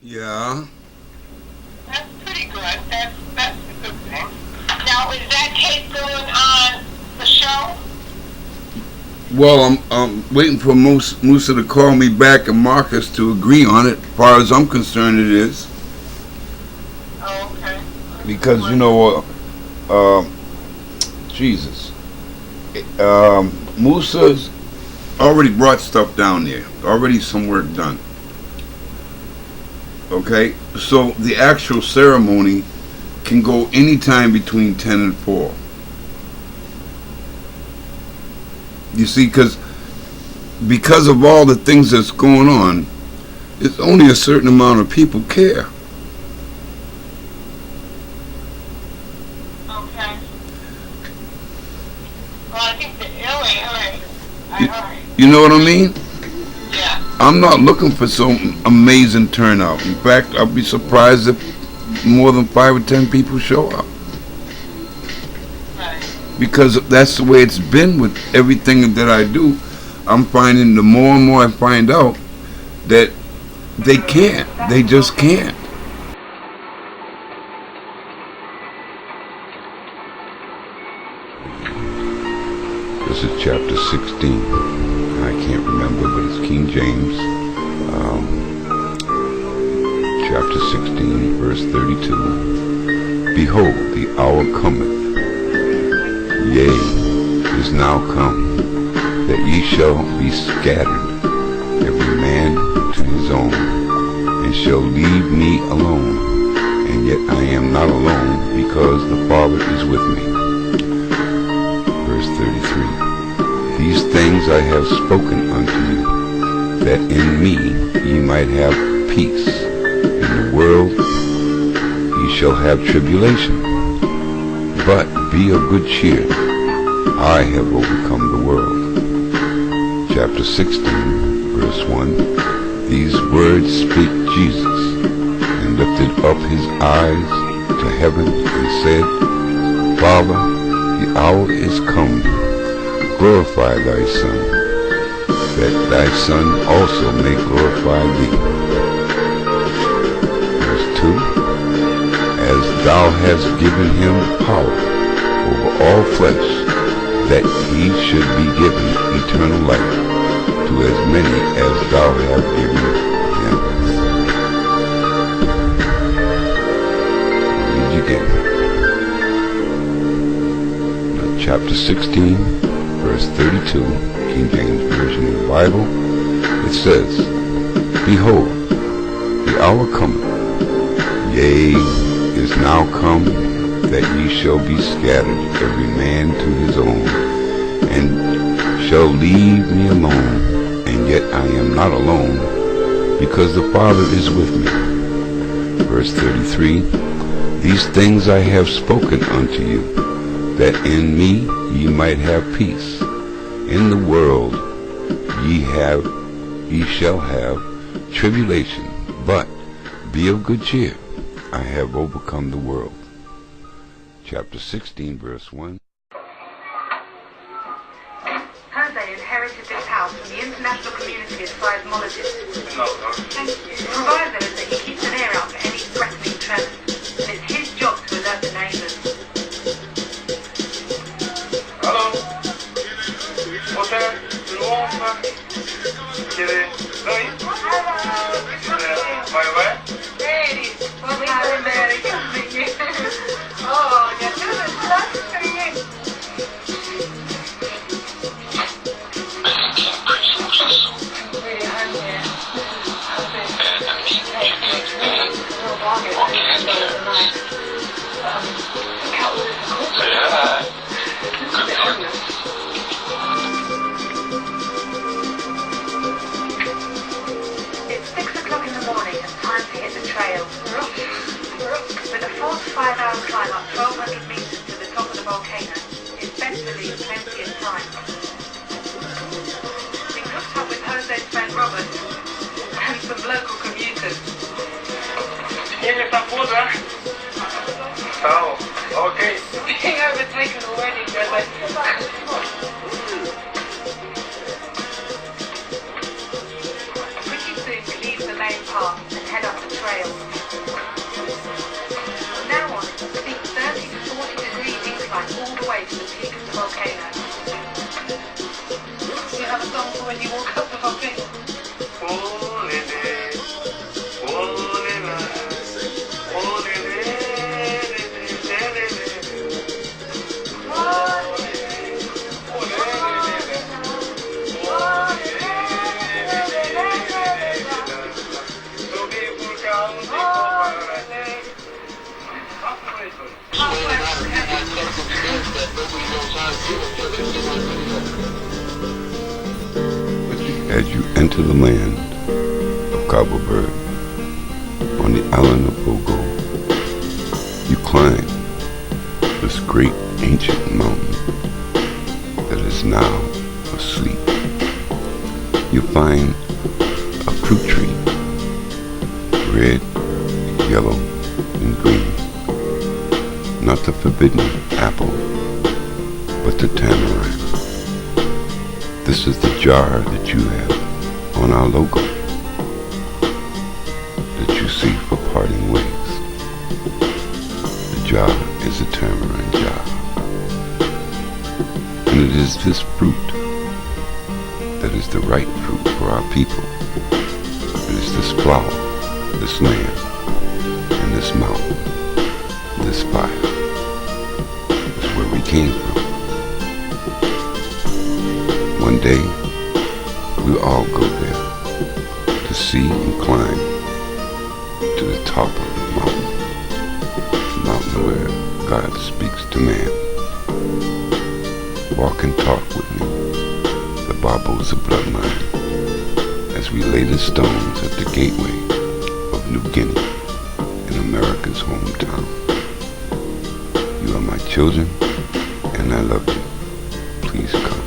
Yeah. That's pretty good. That's a good thing. Now, is that tape going on the show? Well, I'm waiting for Musa to call me back and Marcus to agree on it. As far as I'm concerned, it is. Oh, okay. Because, Jesus. Musa's already brought stuff down there. Already some work done. Okay? So the actual ceremony can go anytime between 10 and 4. You see, because of all the things that's going on, it's only a certain amount of people care. Okay. Well, I think the LA, You know what I mean? yeah. I'm not looking for some amazing turnout. In fact, I'll be surprised if more than 5 or 10 people show up. Right. Because that's the way it's been with everything that I do. I'm finding the more and more I find out that they can't. They just can't. This is chapter 16. I can't remember, but it's King James. Chapter 16, verse 32. Behold, the hour cometh, yea, is now come, that ye shall be scattered, every man to his own, and shall leave me alone. And yet I am not alone, because the Father is with me. Verse 33. These things I have spoken unto you, that in me ye might have peace. In the world ye shall have tribulation, but be of good cheer. I have overcome the world. Chapter 16, verse 1. These words speak Jesus, and lifted up his eyes to heaven, and said, Father, the hour is come. Glorify thy Son, that thy Son also may glorify thee. Verse 2. As thou hast given him power over all flesh, that he should be given eternal life to as many as thou hast given him. I'll read again. Now, chapter 16, verse 32, King James Version of the Bible, it says, Behold, the hour cometh, yea, is now come, that ye shall be scattered, every man to his own, and shall leave me alone. And yet I am not alone, because the Father is with me. Verse 33. These things I have spoken unto you, that in me ye might have peace. In the world ye shall have tribulation, but be of good cheer. I have overcome the world. Chapter 16, verse 1. Jose inherited this house from the international community of seismologists. Thank you. The proviso is that he keeps an ear out for any threatening tremors, and it's his job to alert the neighbors. Hello. Hotel, triomphe. My way? Ready. Oh, ya te lo estás creyendo. It's 6 o'clock in the morning and time to hit the trail. With a 4 to 5 hour climb up 1,200 meters to the top of the volcano, it's best to leave plenty of time. We hooked up with Jose's friend Robert and some local commuters. ¿Tienes esta puta? Oh, okay. Being overtaken already, Jose. Pretty soon we leave the main path and head up the trail. As you enter the land of Cabo Verde, on the island of Bogo, you climb this great ancient mountain that is now asleep. You find a fruit tree, red, yellow, and green. Not the forbidden apple, but the tamarind. This is the jar that you have on our logo that you see for parting ways. The jar is a tamarind jar. And it is this fruit that is the right fruit for our people. It is this flower, this land, and this mountain, this fire. It's where we came from. One day, we'll all go there to see and climb to the top of the mountain where God speaks to man. Walk and talk with me, the Verdean, as we lay the stones at the gateway of New Guinea in America's hometown. You are my children, and I love you. Please come.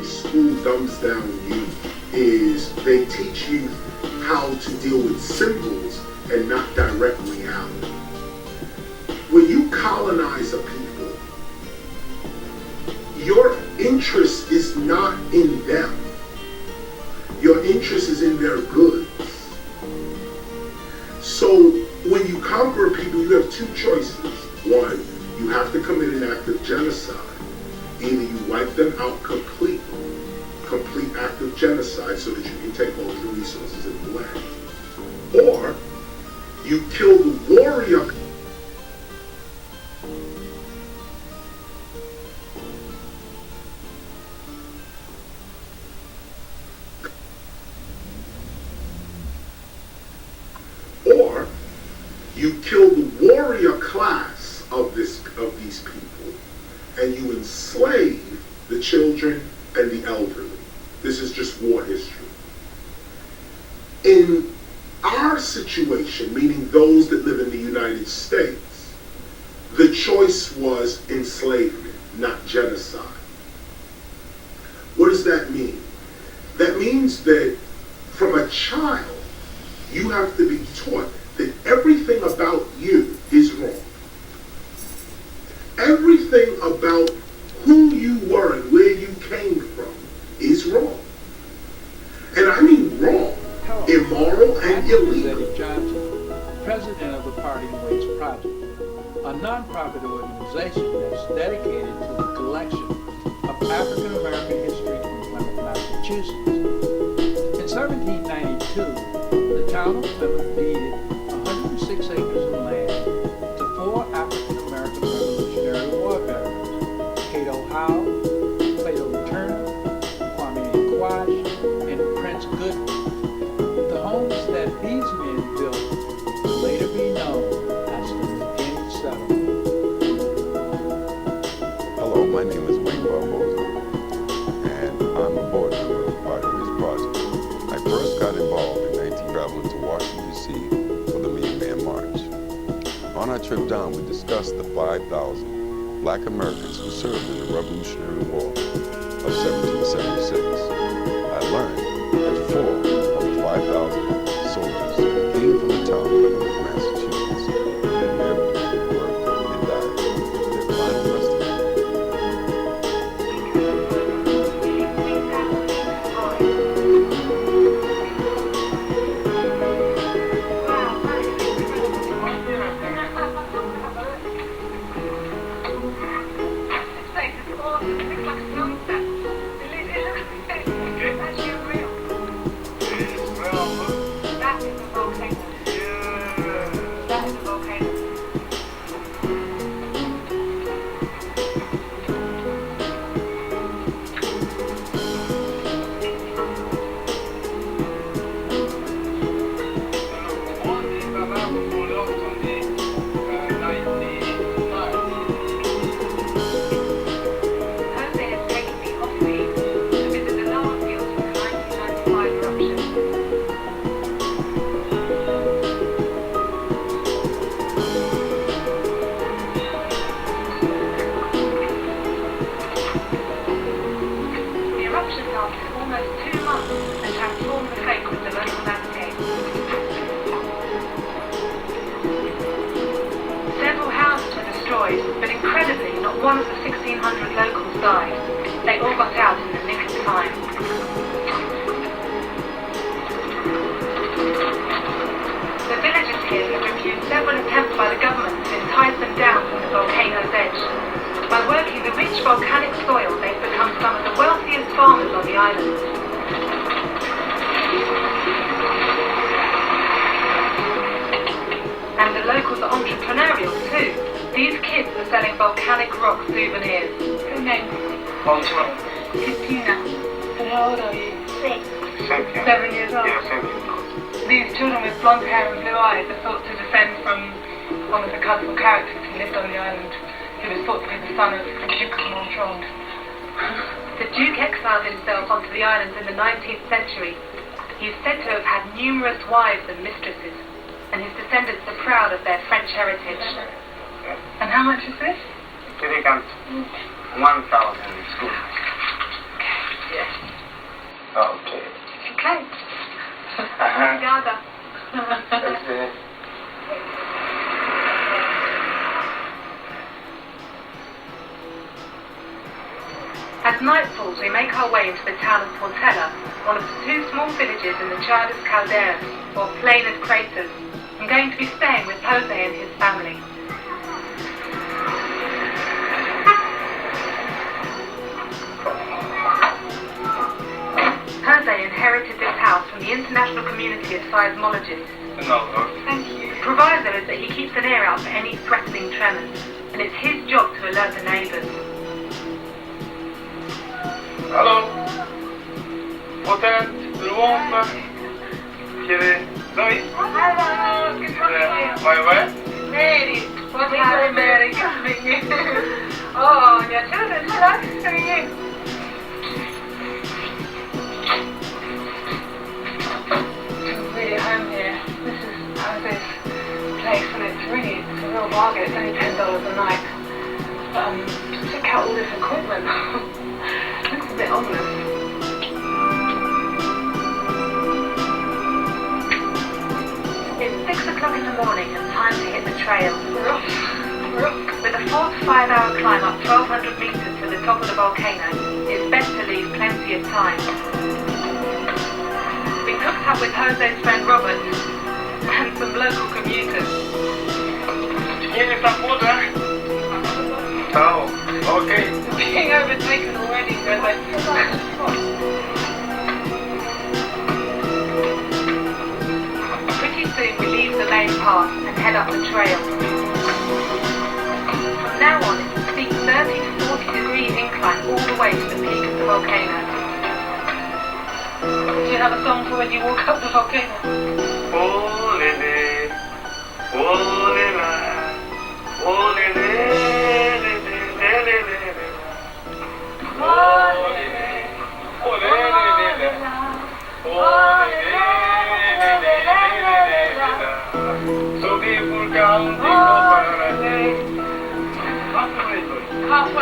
School dumbs down you is they teach you how to deal with symbols and not direct reality. When you colonize a people, your interest is not in them. Your interest is in their goods. So when you conquer people, you have two choices. One, you have to commit an act of genocide. Either you wipe them out complete act of genocide so that you can take all the resources of the land. Or you kill the warrior. Or you kill the warrior class of these people, and you enslave the children and the elderly. This is just war history. In our situation, meaning those that live in the United States, the choice was enslavement, not genocide. What does that mean? That means that from a child, you have to be taught that everything about you is wrong. Everything about who you were and where you came from is wrong. And I mean wrong, immoral and illegal. Johnson, president of the Parting Ways Project, a nonprofit organization that's dedicated to the collection of African American history in Plymouth, Massachusetts. In 1792, the town of Plymouth deeded 106 acres of land to 4 African American Revolutionary War veterans: Cato Howe, Plato Turner, Kwame Nkrumah, and Prince Goodman. The homes that these men built will later be known as the Verdean settlement. Hello, my name is Wayne Barbosa, and I'm a board member of the Parting Ways Project. I first got involved in 19 traveling to Washington, D.C. for the Million Man March. On our trip down, we discussed the 5,000 Black Americans who served in the Revolutionary War of 1776. I learned that 4 of the 5,000 soldiers came from the town of Massachusetts and lived, worked, and died their final rest of them. incredibly, not one of the 1,600 locals died. They all got out in the nick of time. The villagers here have reviewed several attempts by the government to entice them down from the volcano's edge. By working the rich volcanic soil, they've become some of the wealthiest farmers on the island. And the locals are entrepreneurial too. These kids are selling volcanic rock souvenirs. Her name? Bonjour. Christina. And how old are you? 6. 7 years old? Yeah, 7 years old. These children with blonde hair and blue eyes are thought to descend from one of the colourful characters who lived on the island, who was thought to be the son of the Duke of Montron. The Duke exiled himself onto the islands in the 19th century. He is said to have had numerous wives and mistresses, and his descendants are proud of their French heritage. And how much is this? It comes 1,000 schools. Yes. Okay. Okay. Obrigada. As night falls, we make our way into the town of Portela, one of the 2 small villages in the Chadas Calderas, or Plain of Craters. I'm going to be staying with Jose and his family. Jose inherited this house from the international community of seismologists. No, Thank you. Proviso is that he keeps an ear out for any threatening tremors, and it's his job to alert the neighbours. Allô? Hôtel, tout le monde? Zoe? Hello, good to meet you. Ouais. Mary, what hi, Mary, good to meet you. Oh, your children, hello, how are you? I'm really at home here. This is Jose's place, and it's a real bargain. It's only $10 a night. Check out all this equipment. Looks a bit ominous. It's 6 o'clock in the morning and time to hit the trail. We're off. With a 4 to 5 hour climb up 1,200 metres to the top of the volcano, it's best to leave plenty of time. We hooked up with Jose's friend Robert and some local commuters. Tiene esta puta. Ciao. Okay. Being overtaken already, Pretty soon we leave the main path and head up the trail. From now on it's a steep 30 to 40 degree incline all the way to the peak of the volcano. Do you have a song for when you walk up the volcano? Oh, lele. Oh, lela. Oh, lele. Halfway.